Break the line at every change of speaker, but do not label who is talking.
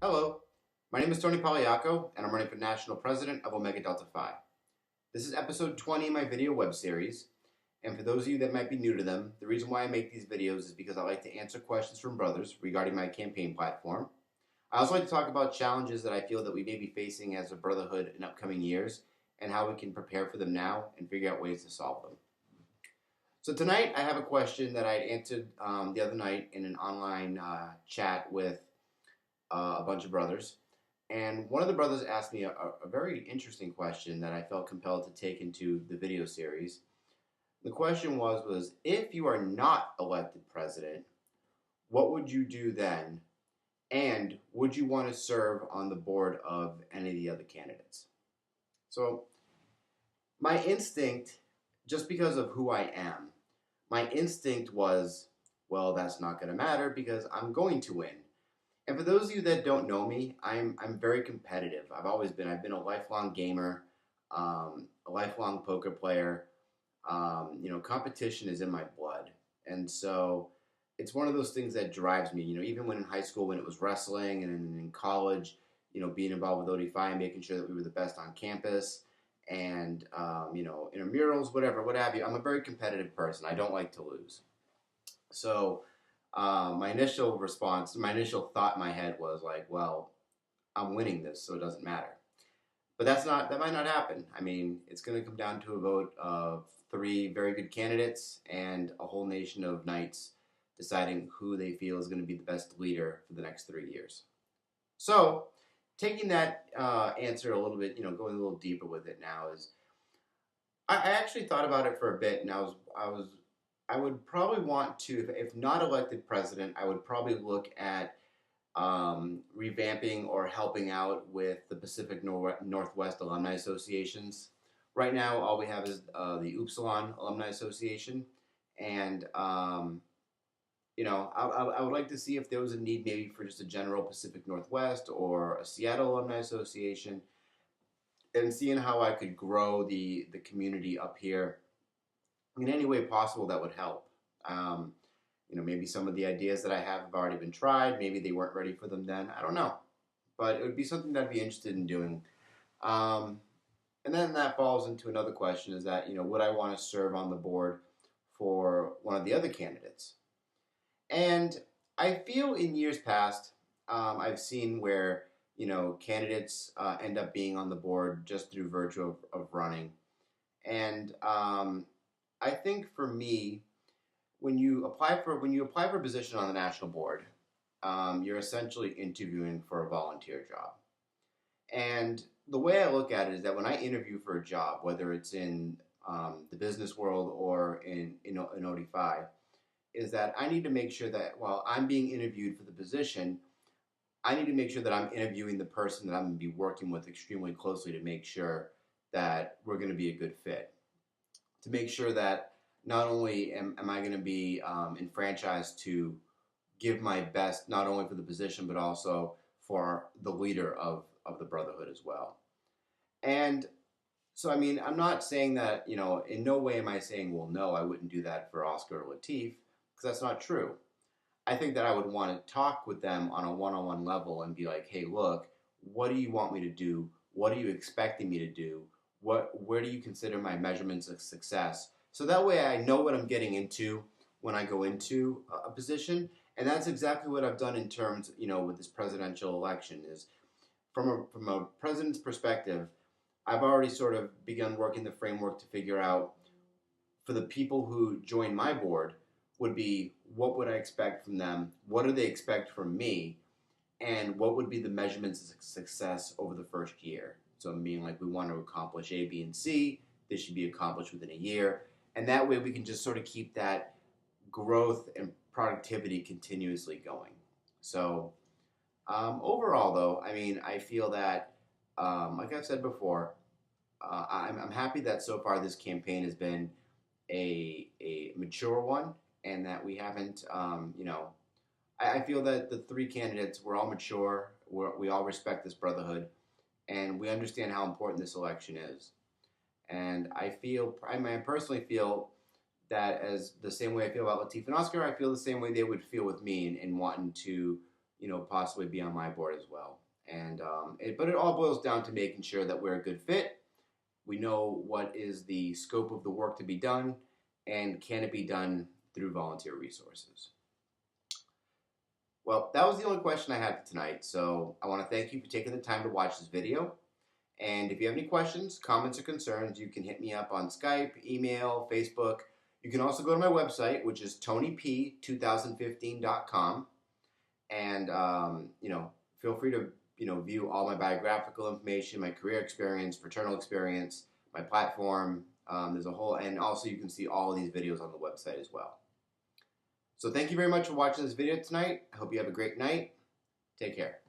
Hello, my name is Tony Pagliacco, and I'm running for National President of Omega Delta Phi. This is episode 20 of my video web series, and for those of you that might be new to them, the reason why I make these videos is because I like to answer questions from brothers regarding my campaign platform. I also like to talk about challenges that I feel that we may be facing as a brotherhood in upcoming years, and how we can prepare for them now and figure out ways to solve them. So tonight I have a question that I answered the other night in an online chat with a bunch of brothers. And one of the brothers asked me a very interesting question that I felt compelled to take into the video series. The question was if you are not elected president, what would you do then? And would you want to serve on the board of any of the other candidates? So my instinct, just because of who I am, my instinct was, well, that's not going to matter because I'm going to win. And for those of you that don't know me, I'm very competitive. I've been a lifelong gamer, a lifelong poker player. Competition is in my blood, and so it's one of those things that drives me. Even when in high school, when it was wrestling, and in college, being involved with OD and making sure that we were the best on campus, and intramurals, whatever, what have you. I'm a very competitive person. I don't like to lose. So my initial response, my initial thought in my head was like, well, I'm winning this, so it doesn't matter. But that might not happen. I mean, it's going to come down to a vote of three very good candidates and a whole nation of knights deciding who they feel is going to be the best leader for the next 3 years. So, taking that answer a little bit, going a little deeper with it now is, I actually thought about it for a bit, and I would probably want to, if not elected president, I would probably look at revamping or helping out with the Pacific Northwest Alumni Associations. Right now, all we have is the Upsilon Alumni Association, and I would like to see if there was a need maybe for just a general Pacific Northwest or a Seattle Alumni Association, and seeing how I could grow the community up here in any way possible that would help. Maybe some of the ideas that I have already been tried. Maybe they weren't ready for them then. I don't know. But it would be something that I'd be interested in doing. And then that falls into another question is that, would I want to serve on the board for one of the other candidates? And I feel in years past, I've seen where, candidates end up being on the board just through virtue of running. And I think for me, when you apply for a position on the national board, you're essentially interviewing for a volunteer job. And the way I look at it is that when I interview for a job, whether it's in the business world or in OD5, is that I need to make sure that while I'm being interviewed for the position, I need to make sure that I'm interviewing the person that I'm going to be working with extremely closely to make sure that we're going to be a good fit. To make sure that not only am I going to be enfranchised to give my best, not only for the position, but also for the leader of the Brotherhood as well. And so, I mean, I'm not saying that, in no way am I saying, well, no, I wouldn't do that for Oscar or Latif, because that's not true. I think that I would want to talk with them on a one-on-one level and be like, hey, look, what do you want me to do? What are you expecting me to do? Where do you consider my measurements of success? So that way I know what I'm getting into when I go into a position. And that's exactly what I've done in terms, with this presidential election is from a president's perspective, I've already sort of begun working the framework to figure out for the people who join my board would be what would I expect from them? What do they expect from me? And what would be the measurements of success over the first year? So meaning like we want to accomplish A, B, and C. This should be accomplished within a year. And that way we can just sort of keep that growth and productivity continuously going. So overall, though, I mean, I feel that, like I've said before, I'm happy that so far this campaign has been a mature one, and that we haven't, I feel that the three candidates, we're all mature, we all respect this brotherhood, and we understand how important this election is. And I personally feel that as the same way I feel about Latif and Oscar, I feel the same way they would feel with me in wanting to, possibly be on my board as well. And but it all boils down to making sure that we're a good fit. We know what is the scope of the work to be done, and can it be done through volunteer resources. Well, that was the only question I had for tonight, so I want to thank you for taking the time to watch this video. And if you have any questions, comments, or concerns, you can hit me up on Skype, email, Facebook. You can also go to my website, which is tonyp2015.com, and feel free to view all my biographical information, my career experience, fraternal experience, my platform. There's a whole, and also you can see all of these videos on the website as well. So thank you very much for watching this video tonight. I hope you have a great night. Take care.